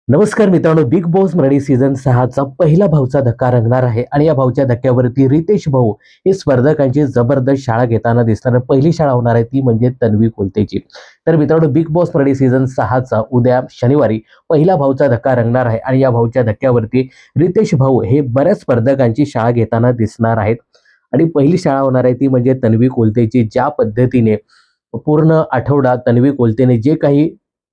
नमस्कार मित्रांनो, big boss Marathi season 6 चा पहिला भाऊचा धक्का रंगणार आहे आणि या भाऊच्या धक्क्यावरती रितेश भाऊ हे स्पर्धकांची जबरदस्त शाळा घेताना दिसणार. पहिली शाळा होणार आहे ती म्हणजे तन्वी कोलतेची. तर मित्रांनो, बिग बॉस मराठी सीझन 6 चा उद्या शनिवारी पहिला भाऊचा धक्का रंगणार आहे आणि या भाऊच्या धक्क्यावरती रितेश भाऊ हे बऱ्याच स्पर्धकांची शाळा घेताना दिसणार आहेत. आणि पहिली शाळा होणार आहे ती म्हणजे तन्वी कोलतेची. ज्या पद्धतीने पूर्ण आठवडा तन्वी कोलतेने जे काही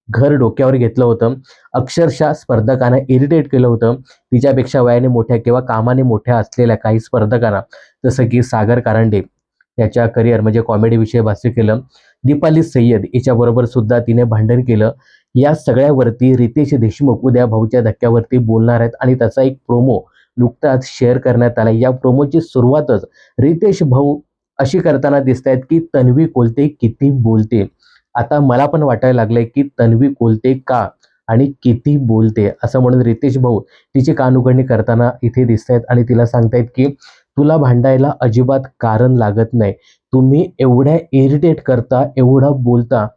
घर डोक्यावर घेतलं होतं, अक्षरशः स्पर्धकांना इरिटेट केलं होतं. तिच्यापेक्षा वयाने मोठ्या किंवा कामाने मोठ्या असलेल्या काही स्पर्धकांना, जसं की सागर कारंडे याच्या करिअर म्हणजे कॉमेडीविषयी भाष्य केलं. दीपाली सय्यद हिच्याबरोबर सुद्धा तिने भांडण केलं. या सगळ्यावरती रितेश देशमुख उद्या भाऊच्या धक्क्यावरती बोलणार आहेत आणि त्याचा एक प्रोमो नुकताच शेअर करण्यात आला. या प्रोमोची सुरुवातच रितेश भाऊ अशी करताना दिसतायत की तन्वी कोलते किती बोलते. आता मला पण वाटायला लागलंय की तन्वी कोलते का आणि किती बोलते असं म्हणून रितेश भाऊ तिची कानउघडणी करताना इथे दिसतायत आणि तिला सांगतायत की तुला भांडायला अजिबात कारण लागत नाही. तुम्ही एवढ्या इरिटेट करता, एवढं बोलता.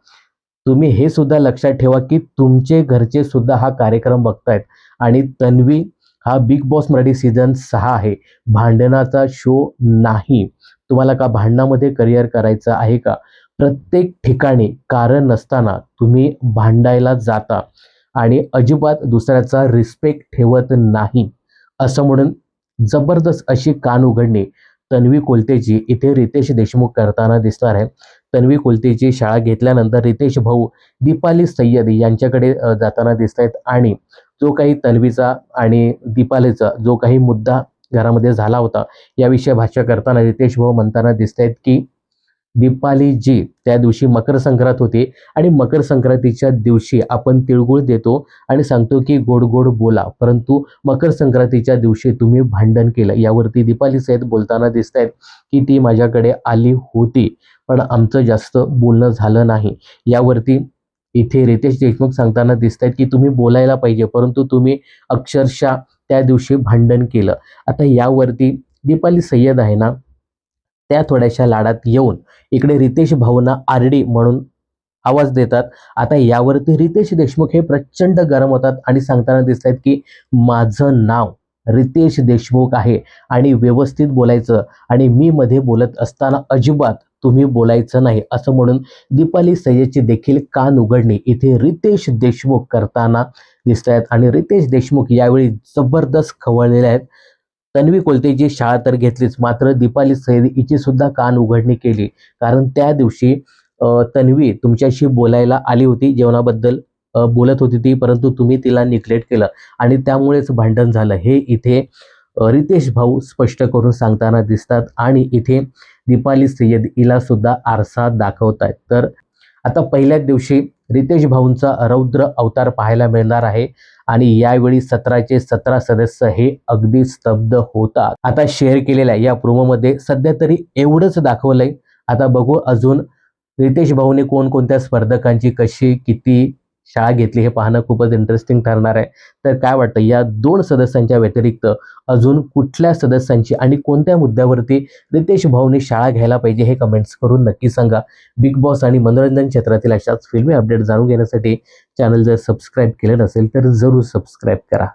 तुम्ही हे सुद्धा लक्षात ठेवा की तुमचे घरचे सुद्धा हा कार्यक्रम बघतायत आणि तन्वी हा बिग बॉस मराठी सीझन 6 आहे. भांडणाचा शो नाही. तुम्हाला का भांडणामध्ये करिअर करायचं आहे का? प्रत्येक ठिकाणी कारण नसताना तुम्ही भांडायला जाता आणि अजिबात दुसऱ्याचा रिस्पेक्ट ठेवत नाही. असं म्हणून जबरदस्त अशी कान उघडणी तन्वी कोलतेची इथे रितेश देशमुख करताना दिसणार आहे. तन्वी कोलतेची शाळा घेतल्यानंतर रितेश भाऊ दीपाली सय्यद यांच्याकडे जाताना दिसतायत आणि जो काही तन्वीचा आणि दीपालीचा जो काही मुद्दा घरामध्ये झाला होता, याविषयी भाष्य करताना रितेश भाऊ म्हणताना दिसतायत की दीपाली जी त्या दिवशी मकर संक्रांत होती आणि मकर संक्रांतीच्या दिवशी आपण तिळगुळ देतो आणि सांगतो की गोड गोड बोला, परंतु मकर संक्रांतीच्या दिवशी तुम्ही भांडण केलं. यावरती दीपाली सय्यद बोलताना दिसतायत की ती माझ्याकडे आली होती, पण आमचं जास्त बोलणं झालं नाही. यावरती इथे रितेश देशमुख सांगताना दिसतायत की तुम्ही बोलायला पाहिजे, परंतु तुम्ही अक्षरशः त्या दिवशी भांडण केलं. आता यावरती दीपाली सय्यद आहे ना, त्या थोड्याशा लाडात येऊन इकडे रितेश भाऊंना आरडी म्हणून आवाज देतात. आता यावरती रितेश देशमुख हे प्रचंड गरम होतात आणि सांगताना दिसतायत की माझं नाव रितेश देशमुख आहे आणि व्यवस्थित बोलायचं आणि मी मध्ये बोलत असताना अजिबात तुम्ही बोलायचं नाही, असं म्हणून दीपाली सय्यदची देखील कान उघडणी इथे रितेश देशमुख करताना दिसतायत आणि रितेश देशमुख यावेळी जबरदस्त खवळलेले आहेत. तन्वी कोलतेची शाळा तर घेतलीच, मात्र दीपाली सय्यद हिची सुद्धा कान उघडणी केली. कारण त्या दिवशी तन्वी तुमच्याशी बोलायला आली होती, जेवणाबद्दल बोलत होती ती, परंतु तुम्ही तिला निग्लेक्ट केलं आणि त्यामुळेच भांडण झालं. हे इथे रितेश भाऊ स्पष्ट करून सांगताना दिसतात आणि इथे दीपाली सय्यद हिला सुद्धा आरसा दाखवतायत. तर आता पहिल्याच दिवशी रितेश भाऊंचा रौद्र अवतार पाहायला मिळणार आहे आणि यावेळी 17चे 17 सदस्य हे अगदी स्तब्ध होतात. आता शेअर केलेल्या या प्रोमोमध्ये सध्या तरी एवढंच दाखवलंय. आता बघू अजून रितेश भाऊने कोणकोणत्या स्पर्धकांची कशी किती शाळा घेतली हे पाहणं खूपच इंटरेस्टिंग ठरणार आहे. तर काय वाटतं, या 2 सदस्यांच्या व्यतिरिक्त अजून कुठल्या सदस्यांची आणि कोणत्या मुद्द्यावरती रितेश भाऊने शाळा घ्यायला पाहिजे हे कमेंट्स करून नक्की सांगा. बिग बॉस आणि मनोरंजन क्षेत्रातील अशाच फिल्मी अपडेट जाणून घेण्यासाठी चॅनल जर सबस्क्राईब केलं नसेल तर जरूर सबस्क्राईब करा.